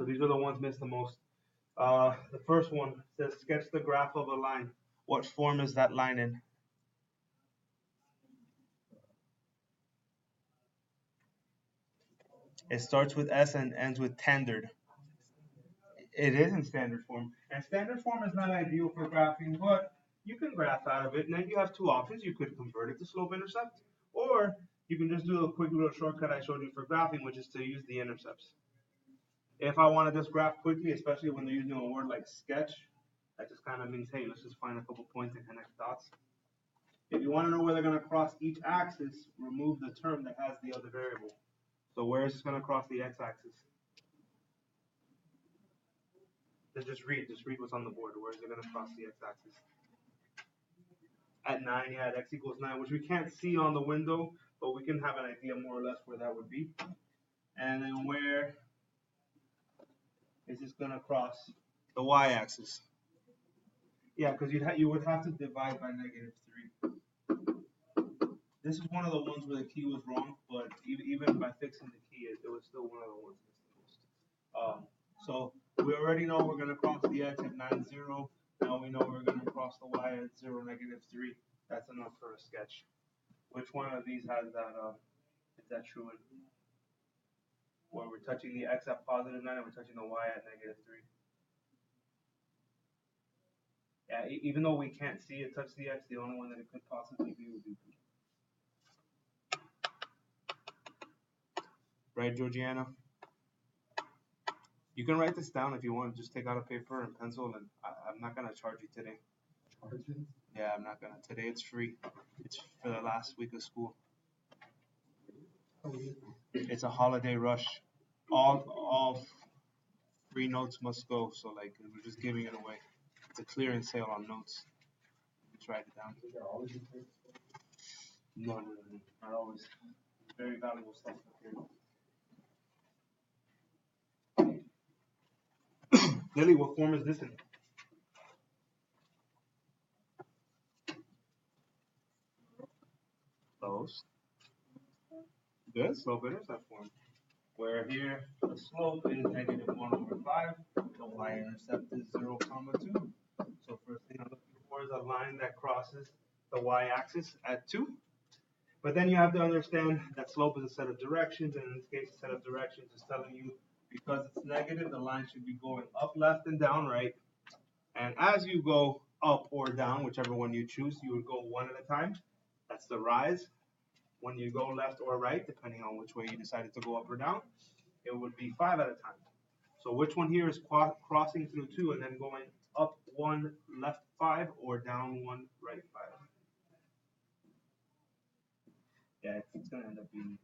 So these are the ones missed the most. The first one says sketch the graph of a line. What form is that line in? It starts with S and ends with standard. It is in standard form. And standard form is not ideal for graphing, but you can graph out of it. And then you have two options. You could convert it to slope intercept, or you can just do a quick little shortcut I showed you for graphing, which is to use the intercepts. If I want to just graph quickly, especially when they're using a word like sketch, that just kind of means, hey, let's just find a couple points and connect dots. If you want to know where they're going to cross each axis, remove the term that has the other variable. So where is this going to cross the x-axis? Then just read what's on the board. Where is it going to cross the x-axis? At 9, yeah, at x equals 9, which we can't see on the window, but we can have an idea more or less where that would be. And then where is this going to cross the y-axis? Yeah, because you would have to divide by -3. This is one of the ones where the key was wrong, but even by fixing the key, it was still one of the ones missed the most. So we already know we're going to cross the x at 9, 0. Now we know we're going to cross the y at 0, -3. That's enough for a sketch. Which one of these has that? Is that true? Where we're touching the x at +9 and we're touching the y at -3. Yeah, even though we can't see it touch the x, the only one that it could possibly be would be B. Right, Georgiana? You can write this down if you want. Just take out a paper and pencil, and I'm not gonna charge you today. Yeah, I'm not gonna. Today it's free. It's for the last week of school. It's a holiday rush. All free notes must go. So like we're just giving it away. It's a clearance sale on notes. Just write it down. No, not always. It's very valuable stuff. Lily, what form is this in? Close. Good, slope intercept form. Where here the slope is -1/5, the y-intercept is 0, 2. So first thing I'm looking for is a line that crosses the y-axis at 2. But then you have to understand that slope is a set of directions, and in this case, a set of directions is telling you because it's negative, the line should be going up, left, and down, right? And as you go up or down, whichever one you choose, you would go one at a time. That's the rise. When you go left or right, depending on which way you decided to go up or down, it would be 5 at a time. So which one here is crossing through 2 and then going up 1, left 5, or down 1, right 5? Yeah, it's going to end up being.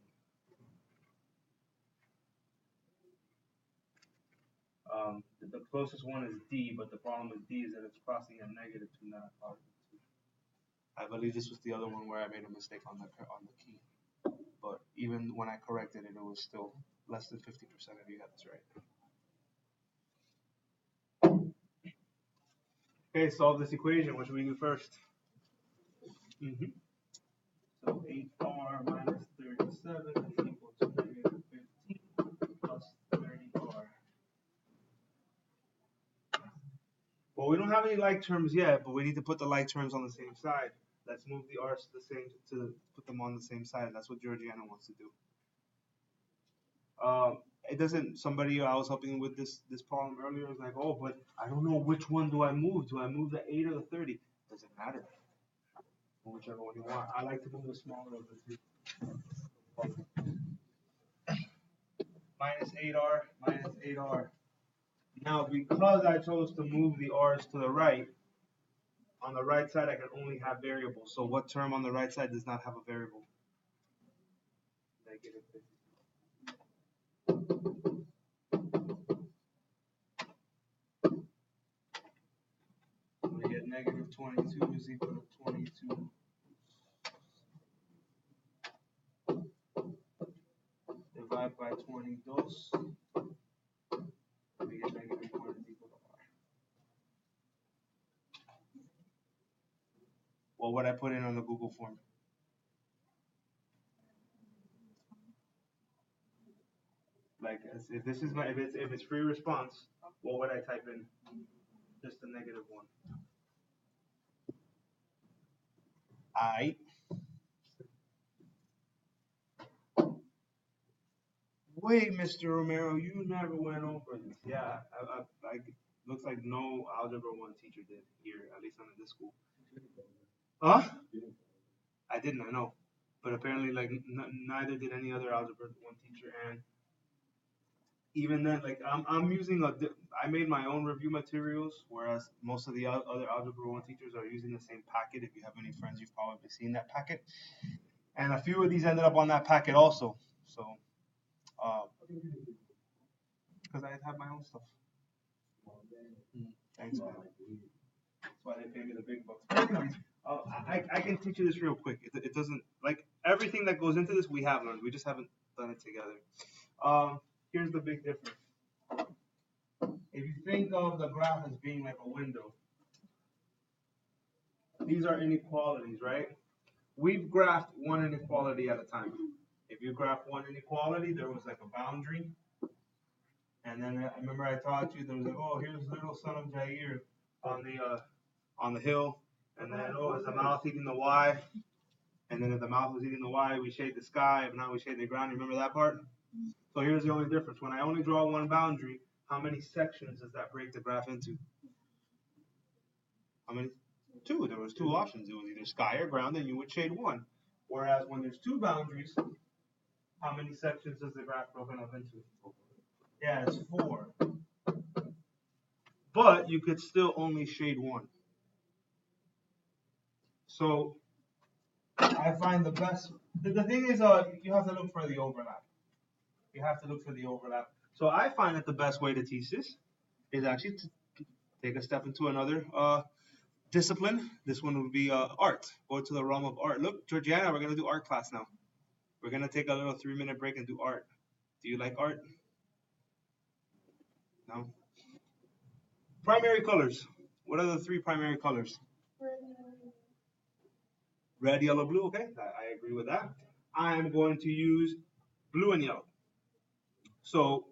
The closest one is D, but the problem with D is that it's crossing at -2, not a +2. I believe this was the other one where I made a mistake on the key. But even when I corrected it, it was still less than 50% of you got this right. Okay, solve this equation. What should we do first? So 8r minus 37 is equal to -15 plus 30r. Well, we don't have any like terms yet, but we need to put the like terms on the same side. Let's move the r's to put them on the same side. That's what Georgiana wants to do. It doesn't. Somebody I was helping with this problem earlier was like, oh, but I don't know which one do I move. Do I move the 8 or the 30? Doesn't matter. Whichever one you want. I like to move the smaller of the two. Minus 8r, minus 8r. Now, because I chose to move the r's to the right, on the right side I can only have variables. So what term on the right side does not have a variable? Negative 50. We get -22 is equal to 22. Divide by 22. We get -1 is equal to r. What would I put in on the Google form? Like if this is my if it's free response, what would I type in? Just a negative one. I. Wait, Mr. Romero, you never went over this. Yeah, looks like no Algebra 1 teacher did here, at least under this school. Huh? I didn't, I know. But apparently, like, neither did any other Algebra 1 teacher. And even then, like, I'm using I made my own review materials, whereas most of the other Algebra 1 teachers are using the same packet. If you have any friends, you've probably seen that packet. And a few of these ended up on that packet also. So, because I have my own stuff. Thanks, man. That's why they pay me the big bucks. But anyways, I can teach you this real quick. It doesn't, like, everything that goes into this we have learned. We just haven't done it together. Here's the big difference. If you think of the graph as being like a window, these are inequalities, right? We've graphed one inequality at a time. If you graph one inequality, there was like a boundary. And then I remember I taught you there was like, oh, here's little son of Jair on the hill, and then oh, is the mouth eating the Y? And then if the mouth was eating the Y, we shade the sky. If not, we shade the ground. You remember that part? So here's the only difference. When I only draw one boundary, how many sections does that break the graph into? How many? Two. There was two options. It was either sky or ground, and you would shade one. Whereas when there's two boundaries, how many sections does the graph broken up into? Yeah, it's 4. But you could still only shade one. So I find the best. The thing is, you have to look for the overlap. You have to look for the overlap. So I find that the best way to teach this is actually to take a step into another discipline. This one would be art. Go to the realm of art. Look, Georgiana, we're gonna do art class now. We're gonna take a little 3-minute break and do art. Do you like art? No. Primary colors. What are the 3 primary colors? Red, yellow, blue. Okay, I agree with that. I'm going to use blue and yellow. So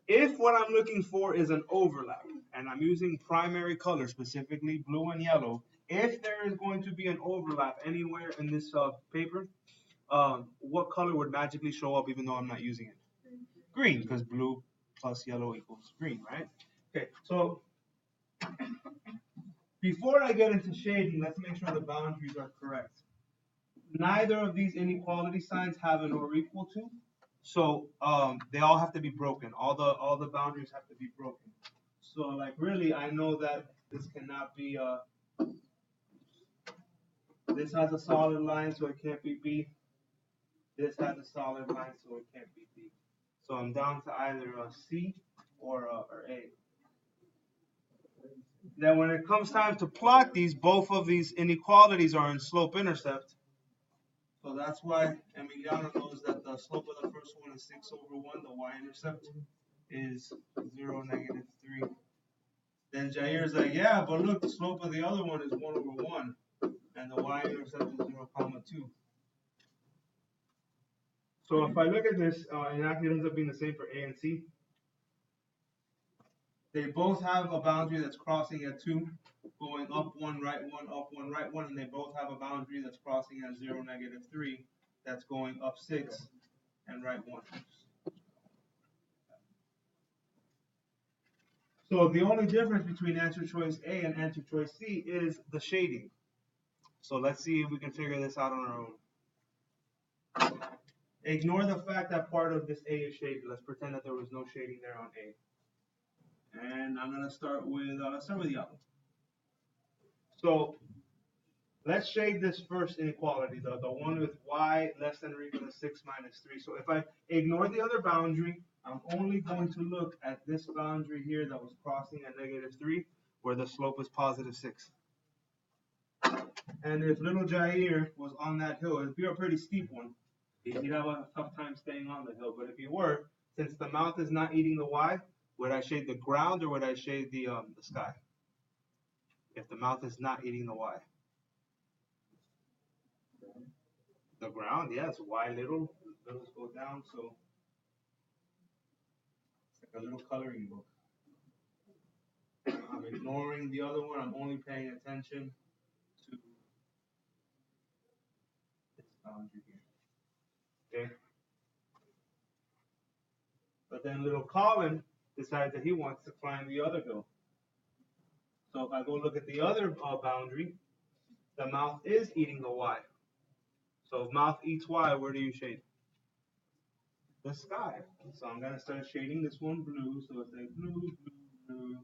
if what I'm looking for is an overlap, and I'm using primary colors, specifically blue and yellow, if there is going to be an overlap anywhere in this paper, what color would magically show up even though I'm not using it? Green, because blue plus yellow equals green, right? Okay, so before I get into shading, let's make sure the boundaries are correct. Neither of these inequality signs have an or equal to, so they all have to be broken. All the boundaries have to be broken. So like really, I know that this cannot be this has a solid line, so it can't be B. This has a solid line, so it can't be B. So I'm down to either C or A. Then when it comes time to plot these, both of these inequalities are in slope-intercept. So that's why Emiliano knows that the slope of the first one is 6/1. The y-intercept is 0, -3. Then Jair's like, yeah, but look, the slope of the other one is 1/1, and the y-intercept is 0, 2. So if I look at this, it actually ends up being the same for A and C. They both have a boundary that's crossing at 2, going up 1, right 1, up 1, right 1, and they both have a boundary that's crossing at 0, -3, that's going up 6 and right 1. So the only difference between answer choice A and answer choice C is the shading. So let's see if we can figure this out on our own. Ignore the fact that part of this A is shaded. Let's pretend that there was no shading there on A. And I'm gonna start with yellow. So let's shade this first inequality, the one with y less than or equal to 6 - 3. So if I ignore the other boundary, I'm only going to look at this boundary here that was crossing at -3, where the slope is +6. And if little Jair was on that hill, it'd be a pretty steep one. He'd have a tough time staying on the hill. But if he were, since the mouth is not eating the y, would I shade the ground or would I shade the sky? If the mouth is not eating the y. The ground, yes. Y little, littles go down, so a little coloring book. I'm ignoring the other one. I'm only paying attention to this boundary here. Okay. But then little Colin decides that he wants to climb the other hill. So if I go look at the other boundary, the mouth is eating the y. So if mouth eats y, where do you shade? The sky. So I'm gonna start shading this one blue. So it's like blue, blue, blue,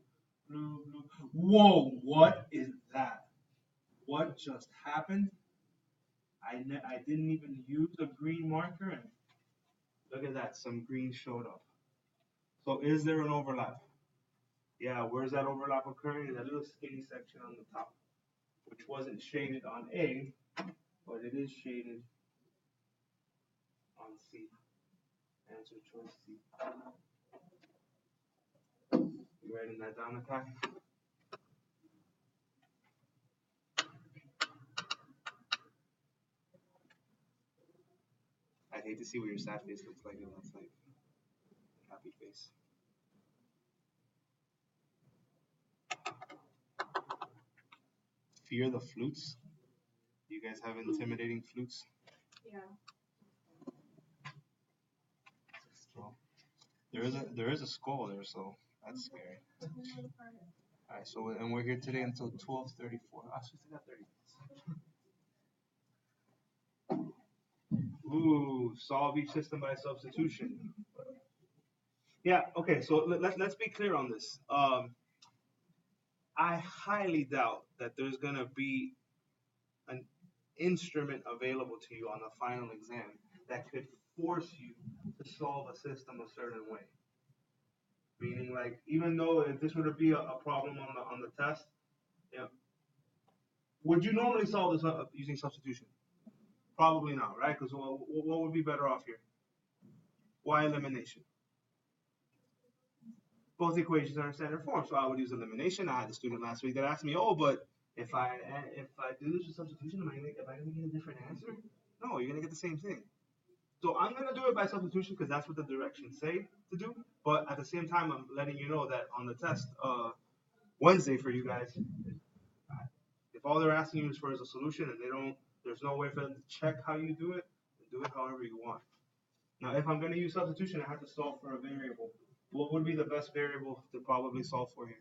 blue, blue. Whoa! What is that? What just happened? I didn't even use a green marker, and look at that. Some green showed up. So is there an overlap? Yeah. Where's that overlap occurring? In that little skinny section on the top, which wasn't shaded on A, but it is shaded on C. Answer choice C. You writing that down, Akai? I'd hate to see what your sad face looks like, and that's like a happy face. Fear the flutes? You guys have intimidating flutes? Yeah. So, there is a skull there, so that's scary. Alright, so and we're here today until 12:34. I still got 30 minutes. Ooh, solve each system by substitution. Yeah, okay, so let's be clear on this. I highly doubt that there's gonna be an instrument available to you on the final exam that could force you to solve a system a certain way. Meaning, like, even though if this were to be a problem on the test, yeah, would you normally solve this using substitution? Probably not, right? Because what would be better off here? Why elimination? Both equations are in standard form, so I would use elimination. I had a student last week that asked me, "Oh, but if I do this with substitution, am I gonna get a different answer?" No, you're gonna get the same thing. So I'm gonna do it by substitution because that's what the directions say to do. But at the same time, I'm letting you know that on the test Wednesday for you guys, if all they're asking you is for is a solution and there's no way for them to check how you do it, then do it however you want. Now, if I'm gonna use substitution, I have to solve for a variable. What would be the best variable to probably solve for here?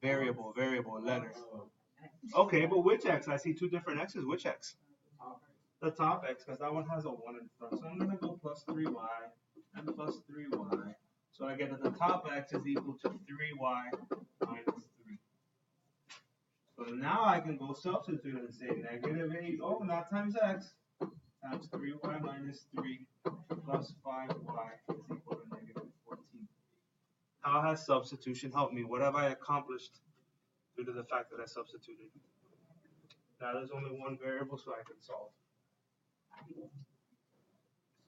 Variable, letter. Okay, but which x? I see two different x's. Which x? The top x, because that one has a 1 in front. So I'm going to go plus 3y and plus 3y. So I get that the top x is equal to 3y minus 3. So now I can go substitute and say negative 8, oh, not times x, times 3y minus 3 plus 5y is equal to negative 14. How has substitution helped me? What have I accomplished due to the fact that I substituted? Now there's only one variable, so I can solve.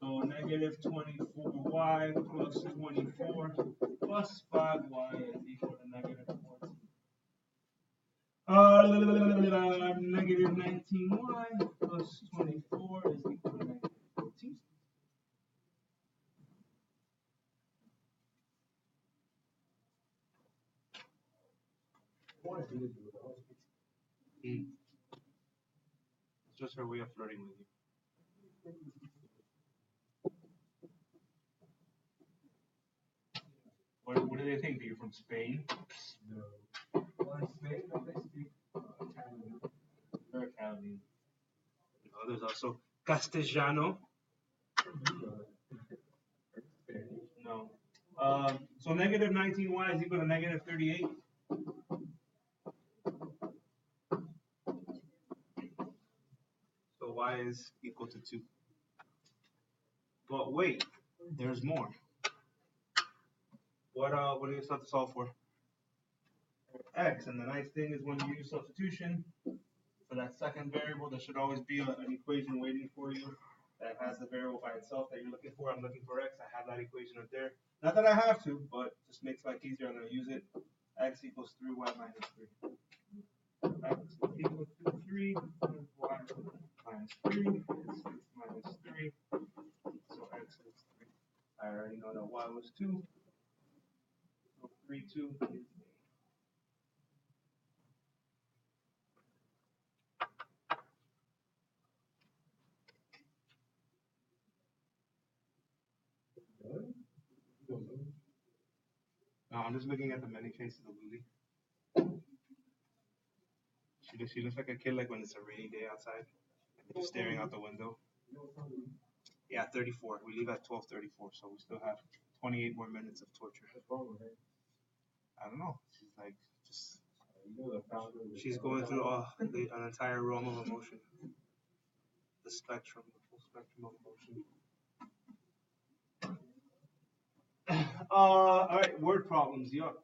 So negative 24y plus 24 plus 5y is equal to negative 14. Negative 19y plus 24 is equal to negative 14. It's just her way of flirting with you. What do they think? That you're from Spain? No. Well, in Spain, they speak Italian. They're Italian. There's also Castellano. No. So negative 19y is equal to negative 38. So y is equal to 2. But wait, there's more. What do you have to solve for? X. And the nice thing is when you use substitution for that second variable, there should always be an equation waiting for you that has the variable by itself that you're looking for. I'm looking for x. I have that equation up there. Not that I have to, but it just makes life easier. I'm going to use it. X equals 3y minus 3. X equals 3, y minus 3 is 6 minus 3. So x is I already know that y was 2. So 3, 2 is I'm just looking at the many faces of Lily. She looks like a kid like when it's a rainy day outside. And just staring out the window. Yeah, 34. We leave at 12:34, so we still have 28 more minutes of torture. I don't know. She's like just. She's going through an entire realm of emotion. The spectrum, the full spectrum of emotion. All right, word problems. Yuck.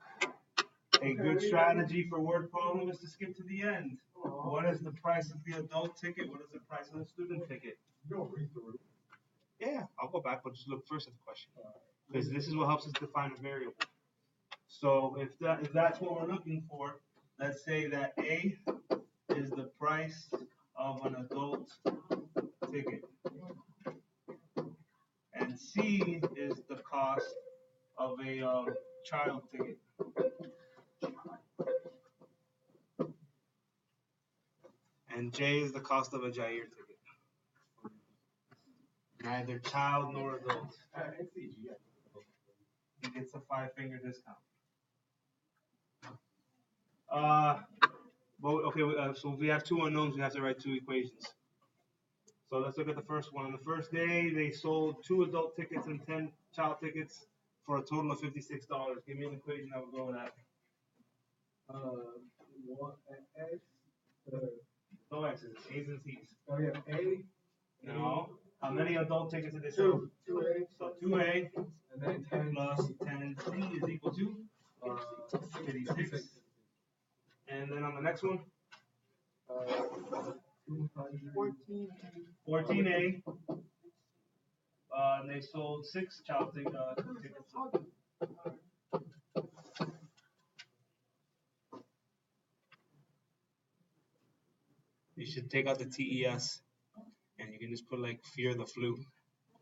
A good strategy for word problem is to skip to the end. What is the price of the adult ticket? What is the price of the student ticket? Yeah, I'll go back, but just look first at the question, because this is what helps us define a variable. So if that's what we're looking for, let's say that A is the price of an adult ticket, and C is the cost of a child ticket. And J is the cost of a Jair ticket. Neither child nor adult. He gets a 5-finger discount. So if we have 2 unknowns, we have to write 2 equations. So let's look at the first one. On the first day, they sold 2 adult tickets and 10 child tickets for a total of $56. Give me an equation that would go with that. X. No X's, A's and C's. Oh yeah, A. No. How many adult tickets did they sell? 2A. So 2A And then 10 plus 10C is equal to 56. And then on the next one, 14A. And they sold 6 child tickets. You should take out the TES, and you can just put like fear the flu.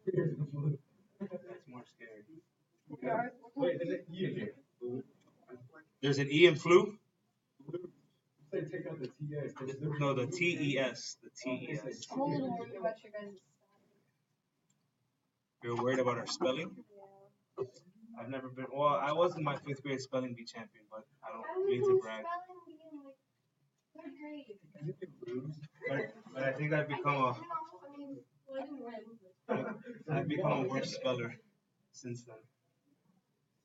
That's more scary. Wait, there's an E in here. There's an E in flu? Say take out the TS. No, the TES. The TES. I'm a little worried about your guys' You're worried about our spelling? Yeah. I've never been. Well, I was in my 5th grade spelling bee champion, but I don't mean to brag. But I think I've become I've become a worse speller since then.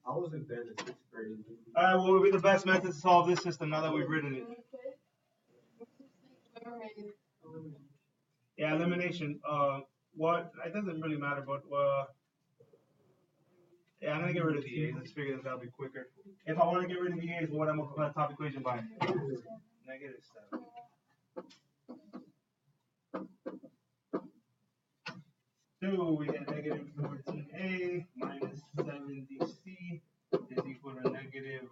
I wasn't there in the 6th grade. Alright, what would be the best method to solve this system now that we've written it? Yeah, elimination. What? It doesn't really matter, but yeah, I'm gonna get rid of the A's. Let's figure that that'll be quicker. If I want to get rid of the A's, what would I multiply the top equation by? -7. 2, we get -14A minus 7DC is equal to negative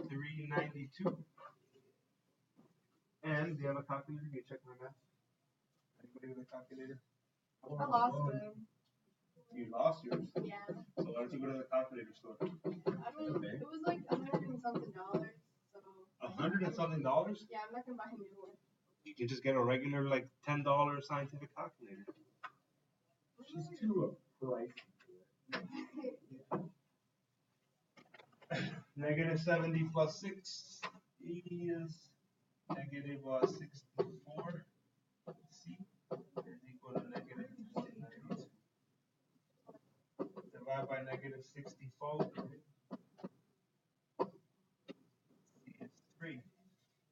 392. And do you have a calculator? Can you check my math? Anybody with a calculator? I lost them. You lost yours. Yeah. So why don't you go to the calculator store? I mean, it was like $100 and something. So. $100 and something dollars? Yeah, I'm not gonna buy a new one. You can just get a regular like $10 scientific calculator. She's too bright. -70 plus 6 is negative 64. C is equal to negative 92. Divide by negative 64. C is 3.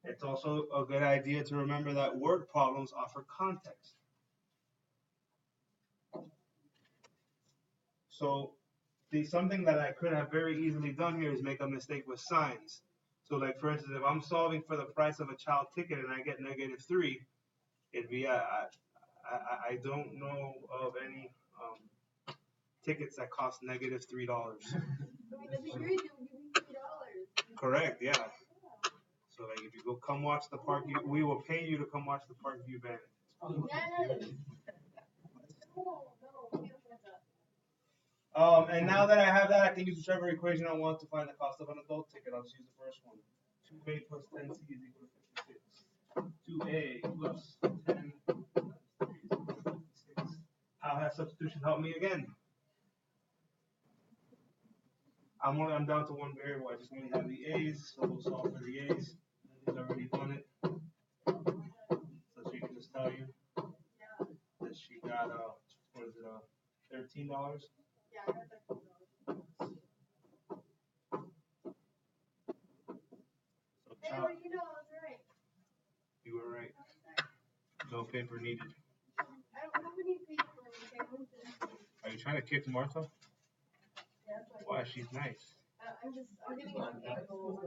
It's also a good idea to remember that word problems offer context. So something that I could have very easily done here is make a mistake with signs. So like for instance, if I'm solving for the price of a child ticket and I get -3, it'd be I don't know of any tickets that cost -$3. I mean, if you agree, they'll give you $3. Correct, yeah. So like if you go come watch the park, we will pay you to come watch the Parkview band. Yes. No, we can't afford that. And now that I have that, I can use whichever equation I want to find the cost of an adult ticket. I'll just use the first one. 2a plus 10c is equal to 56. 2a plus 10 times 3 is equal to 56. How has substitution helped me again? I'm down to one variable. I just only have the a's, so we'll solve for the a's. Lindy's already done it, so she can just tell you that she got what is it, $13. Yeah, I got that. So Hey, chop, well, you know, I was right. you were right. No paper needed. I don't have any paper. Okay, Are you trying to kick Martha? yeah, that's Why? She's nice. I'm getting an angle.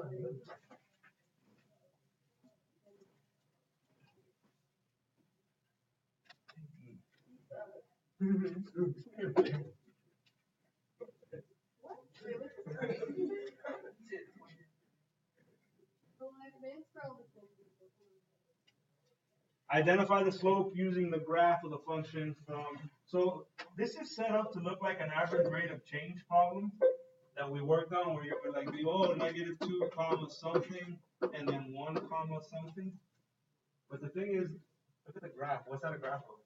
What? Wait, what's the story? Well, I've been scrolling this thing. Identify the slope using the graph of the function from. So this is set up to look like an average rate of change problem that we worked on, where you're like, oh, -2 comma something, and then 1 comma something. But the thing is, look at the graph. What's that a graph of?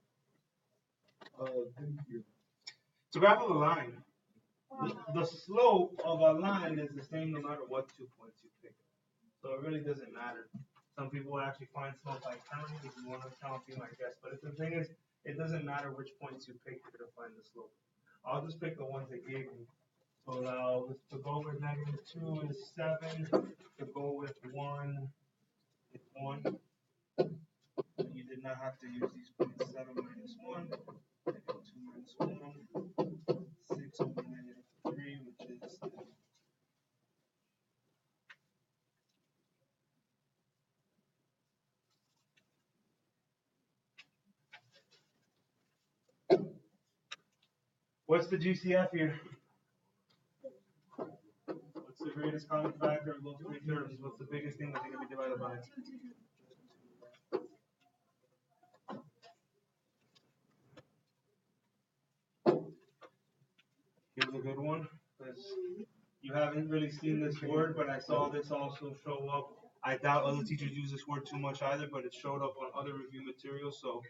Thank you. It's a graph of a line. The slope of a line is the same no matter what 2 points you pick. So it really doesn't matter. Some people actually find slope by counting. If you want to count, you might guess. But the thing is, it doesn't matter which points you pick to find the slope. I'll just pick the ones they gave me. So now, to go with -2 is 7. To go with 1 is 1. You did not have to use these points. 7 minus 1, -2 minus 1, 6 over -3, which is 10. What's the GCF here? What's the greatest common factor of those three terms? What's the biggest thing that they can be divided by? Here's a good one, because you haven't really seen this word, but I saw this also show up. I doubt other teachers use this word too much either, but it showed up on other review materials. So,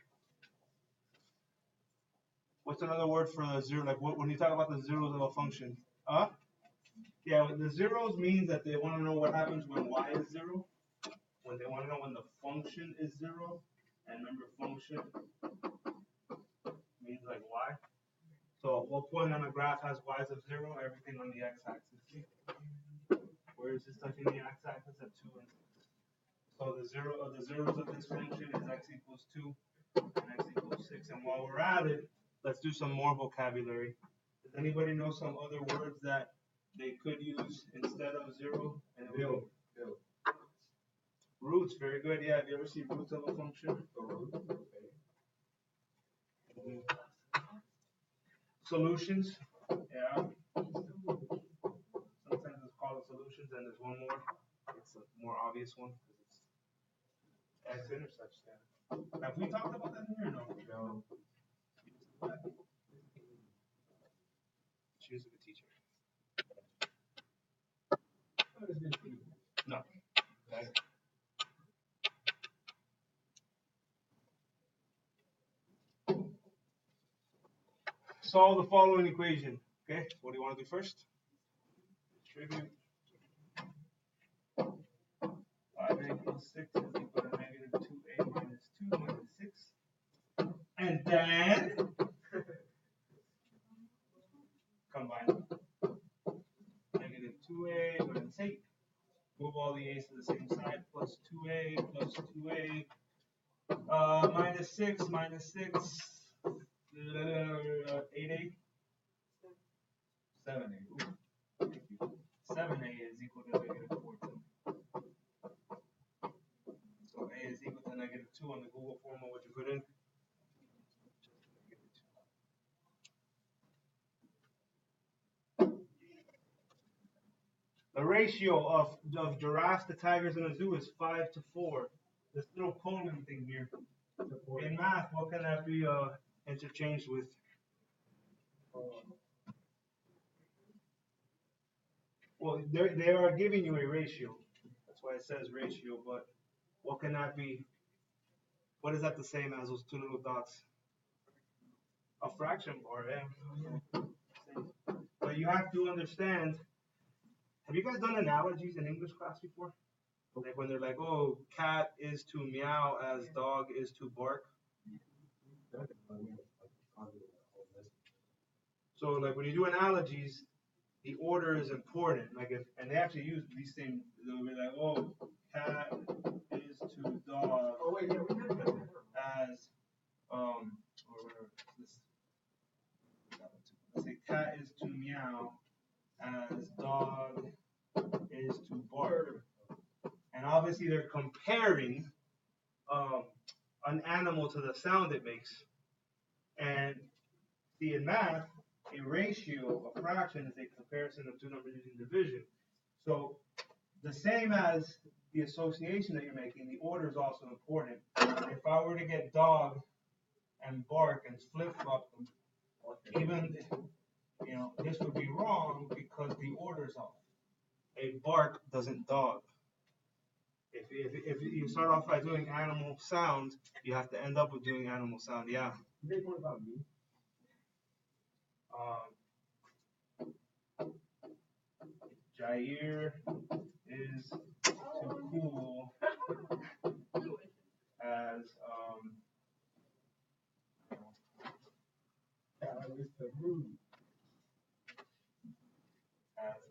what's another word for a zero? Like when you talk about the zeros of a function? Yeah, the zeros means that they want to know what happens when y is 0. When they want to know when the function is 0, and remember, function means like y. So what point on a graph has y's of 0? Everything on the x-axis. Where is this touching the x-axis at 2 and 6? So the zeros of this function is x equals 2 and x equals 6. And while we're at it, let's do some more vocabulary. Does anybody know some other words that they could use instead of 0? And Bill. Roots, very good. Yeah, have you ever seen roots of a function? Solutions, yeah. Sometimes it's called solutions, and there's one more. It's a more obvious one because it's x-intercepts. Yeah. Have we talked about that here? No. She was a good teacher. No. Okay. Solve the following equation. Okay, what do you want to do first? Distribute 5a plus 6 is equal to -2a minus 2 minus 6. And then combine -2a minus 8. Move all the a's to the same side. Plus 2a plus 2a. Minus 6 minus 6. 8a. 7a. Ooh, thank you. 7a is equal to -14. So a is equal to -2 on the Google formula. What you put in? The ratio of giraffes to tigers in a zoo is 5 to 4. This little colon thing here. In math, what can that be interchanged with? Well, they are giving you a ratio. That's why it says ratio, but what can that be? What is that the same as those two little dots? A fraction bar, yeah. But you have to understand, have you guys done analogies in English class before? Like when they're like, oh, cat is to meow as dog is to bark. So like when you do analogies, the order is important. Like if, and they actually use these things, they'll be like, oh, cat is to dog Oh wait, yeah, we did that. as or whatever. Let's say cat is to meow as dog is to bark. And obviously they're comparing an animal to the sound it makes. And see, in math, a ratio, a fraction, is a comparison of two numbers using division. So the same as the association that you're making, the order is also important. If I were to get dog and bark and flip-flop them, even, this would be wrong because the order's off. A bark doesn't dog. If you start off by doing animal sound, you have to end up with doing animal sound. Yeah. You make one about me. Jair is too cool as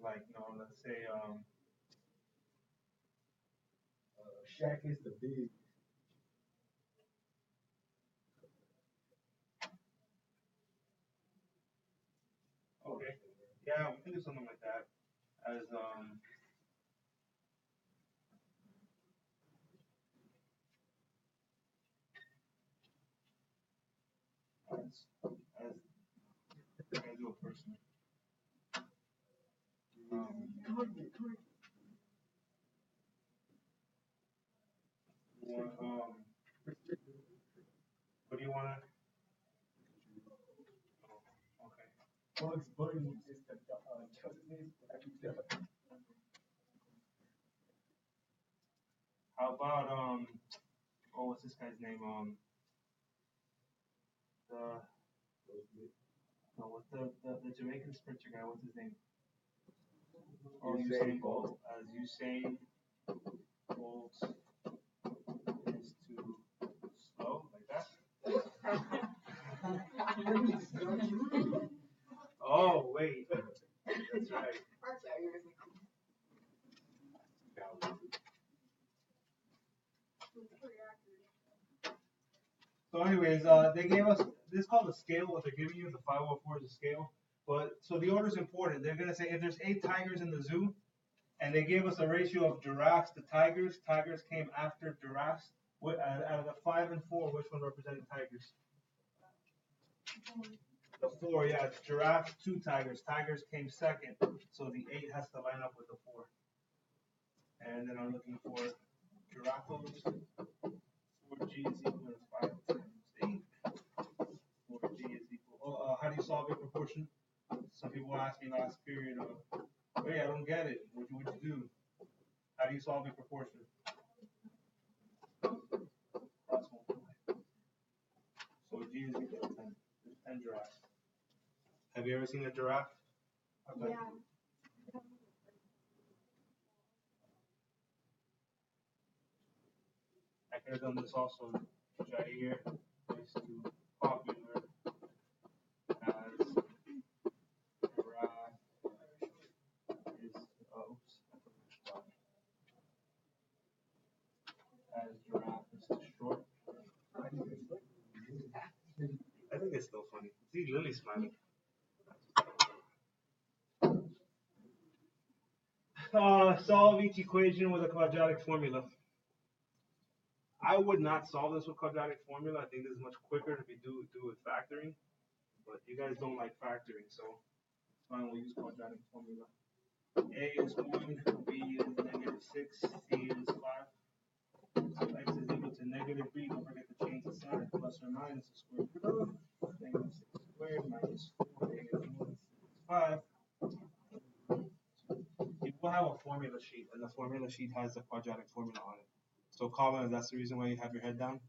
like let's say Shaq is the big. okay, yeah, we can do something like that as I can do a person. What do you want to? Okay. Bugs Bunny is the justice. How about what's this guy's name? What's the Jamaican sprinter guy? What's his name? Oh, Usain Bolt. As Usain Bolt is too slow, like that. Oh wait, that's right. So anyways, they gave us, this is called a scale, what they're giving you, the 504 is a scale. But, so the order is important. They're going to say if there's 8 tigers in the zoo, and they gave us a ratio of giraffes to tigers, tigers came after giraffes. Out of the 5 and 4, which one represented tigers? The 4, yeah, it's giraffes, 2 tigers. Tigers came second, so the 8 has to line up with the 4. And then I'm looking for giraffes. 4G is equal to 5 times 8. 4G is equal. How do you solve a proportion? Some people asked me last period, wait, I don't get it. What would you do? How do you solve a proportion? Cross multiply. So G is equal to 10. There's 10 giraffes. Have you ever seen a giraffe? Yeah. I could have done this also. Jair is too popular as giraffe is as giraffe is too short. I think it's still funny. See Lily smiling. Solve each equation with a quadratic formula. I would not solve this with quadratic formula. I think this is much quicker to do with factoring. But you guys don't like factoring, so it's fine. We'll use quadratic formula. A is 1, B is -6, C is 5. So x is equal to -3. Don't forget to change the sign. Plus or minus the square root of -6 squared minus 4. A is 1, 5. You have a formula sheet, and the formula sheet has the quadratic formula on it. So Colin, that's the reason why you have your head down.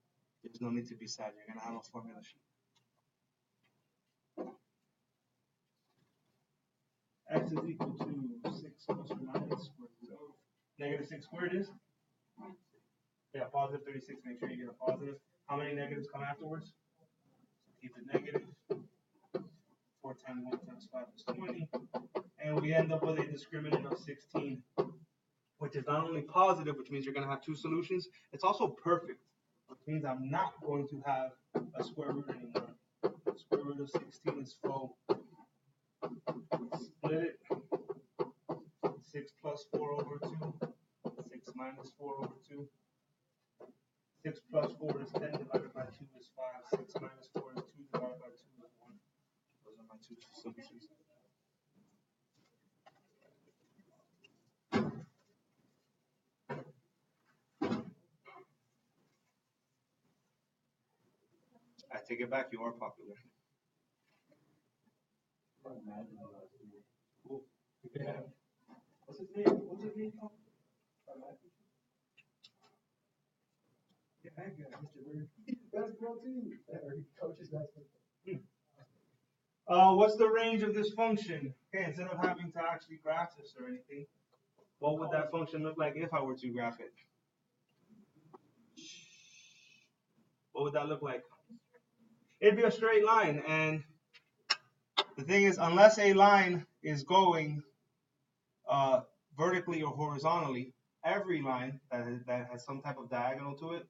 There's no need to be sad. You're gonna have a formula sheet. X is equal to 6 plus or minus square root of negative 6 squared is? Yeah, positive 36. Make sure you get a positive. How many negatives come afterwards? Keep it negative. 4 times 1 times 5 is 20. And we end up with a discriminant of 16, which is not only positive, which means you're going to have two solutions, it's also perfect, which means I'm not going to have a square root anymore. Square root of 16 is 4. Split it. 6 plus 4 over 2. 6 minus 4 over 2. 6 plus 4 is 10 divided by 2 is 5. 6 minus 4 is 2 divided by 2 is 1. Those are my two solutions. I take it back, you are popular. Cool. Yeah. What's his name? What's his name? Yeah, that guy, Mr. Bird. Basketball team. Or he coaches basketball. What's the range of this function? Okay, instead of having to actually graph this or anything, what would that function look like if I were to graph it? What would that look like? It'd be a straight line, and the thing is, unless a line is going vertically or horizontally, every line that has some type of diagonal to it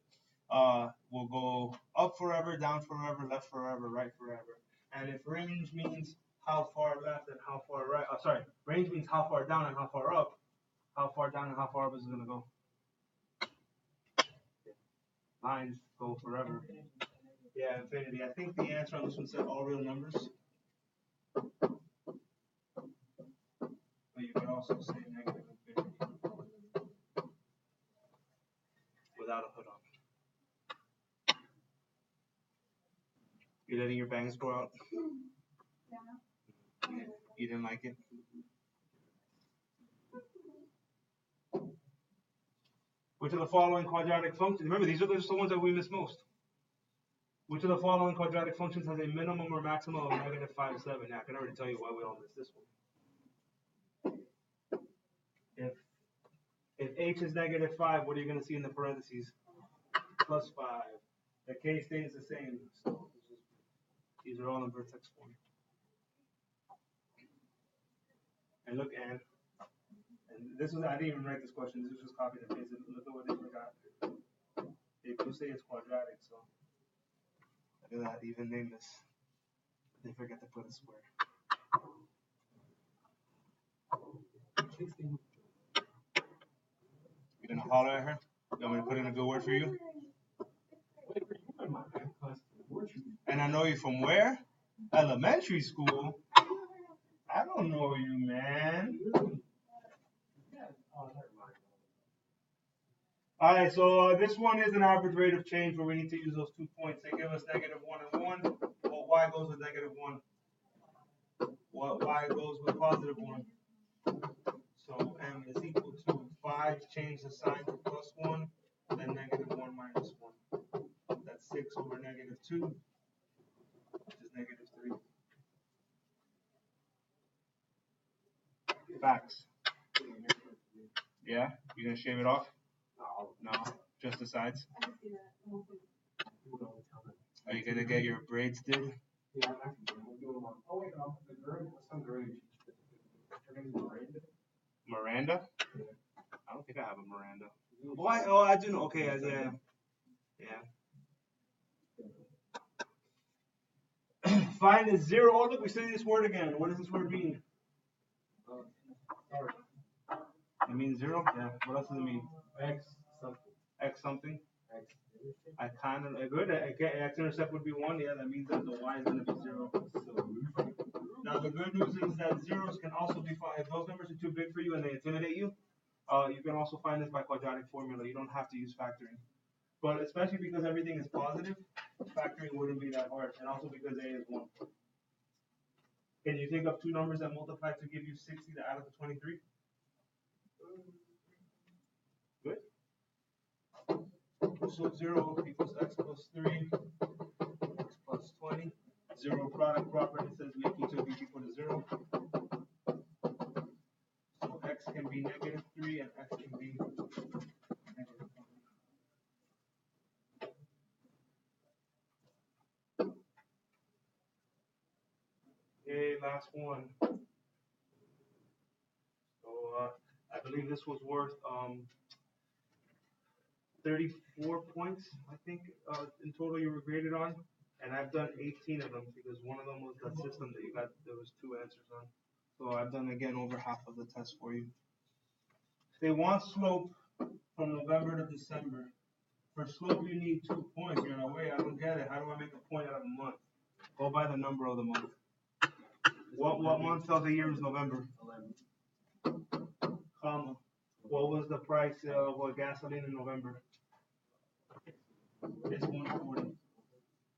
will go up forever, down forever, left forever, right forever. And if range means how far left and how far right, range means how far down and how far up, how far down and how far up is it going to go? Lines go forever. Yeah, infinity. I think the answer on this one said all real numbers. But you could also say negative infinity without a hood on. You letting your bangs go out? You didn't like it? Which of the following quadratic functions? Remember, these are just the ones that we miss most. Which of the following quadratic functions has a minimum or maximum of negative 5, 7? Now, I can already tell you why we all miss this one. If h is negative 5, what are you going to see in the parentheses? Plus 5. The k stays the same. So these are all in vertex form. And look, and this was, I didn't even write this question. This was just copied and pasted. Look at what they forgot. They do say it's quadratic, so look at that. Even name this. They forget to put a square. You gonna holler at her? You want me to put in a good word for you? And I know you from where? Elementary school? I don't know you, man. Alright, so this one is an average rate of change where we need to use those 2 points. They give us negative 1 and 1. Well, y goes with negative 1. Well, y goes with positive 1. So m is equal to 5, change the sign to plus 1, then negative 1 minus 1. That's 6 over negative 2, which is negative 3. Facts. Yeah? You gonna shave it off? No. Just the sides? Are you gonna get your braids did? Yeah, I'm doing them on. Oh, wait, no. The girl, some girl. Her name is Miranda. Miranda? I don't think I have a Miranda. Why? Oh, I do know. Okay, yeah. Yeah. Find is 0. Oh, look, we say this word again. What does this word mean? It means 0? Yeah. What else does it mean? X something. X something? X. I kind of good. X intercept would be 1. Yeah, that means that the y is going to be 0. Now, the good news is that zeros can also be found. If those numbers are too big for you and they intimidate you, you can also find this by quadratic formula. You don't have to use factoring. But especially because everything is positive, factoring wouldn't be that hard. And also because a is 1. Can you think of two numbers that multiply to give you 60 to add up to 23? Good. So 0 equals x plus 3, x plus 20. 0 product property says make each of these equal to 0. So x can be -3 and x can be -1. Okay, last one. So I believe this was worth 34 points, I think, in total you were graded on. And I've done 18 of them because one of them was the system that you got, there was 2 answers on. So I've done again over half of the test for you. They want slope from November to December. For slope you need 2 points. You're like, wait, I don't get it. How do I make a point out of a month? Go by the number of the month. What month of the year is November? 11. Comma. What was the price of gasoline in November? It's 140.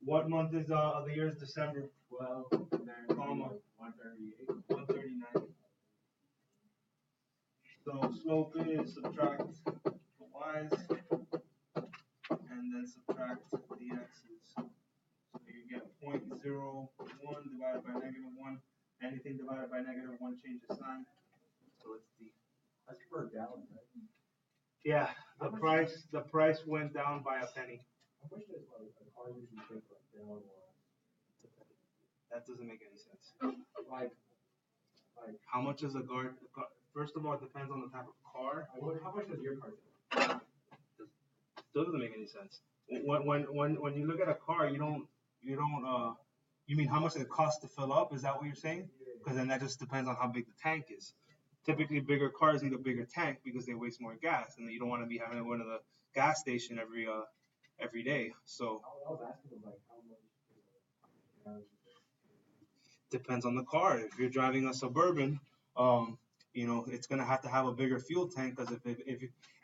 What month is of the year is December? 12. Comma. 138. 139. So slope is subtract the y's and then subtract the x's. So you get 0.01 divided by -1. Anything divided by -1 changes sign. So it's D. That's per gallon, right? Yeah, the price went down by a penny. I wish there's like a car usually takes like gallon or. That doesn't make any sense. Like How much is a guard? First of all, it depends on the type of car. how much does your car take? Still doesn't make any sense. When you look at a car, you mean how much it costs to fill up? Is that what you're saying? Because then that just depends on how big the tank is. Typically, bigger cars need a bigger tank because they waste more gas, and you don't want to be having to go to the gas station every day. So I was asking them like how much. depends on the car. If you're driving a Suburban, it's gonna have to have a bigger fuel tank because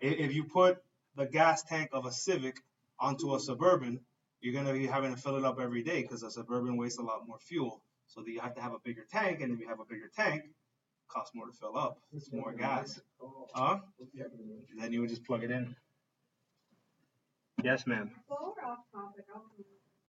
if you put the gas tank of a Civic onto a Suburban, you're gonna be having to fill it up every day because a Suburban wastes a lot more fuel. So you have to have a bigger tank, and if you have a bigger tank, it costs more to fill up. It's more gas. Then you would just plug it in. Yes, ma'am. Well, we're off topic.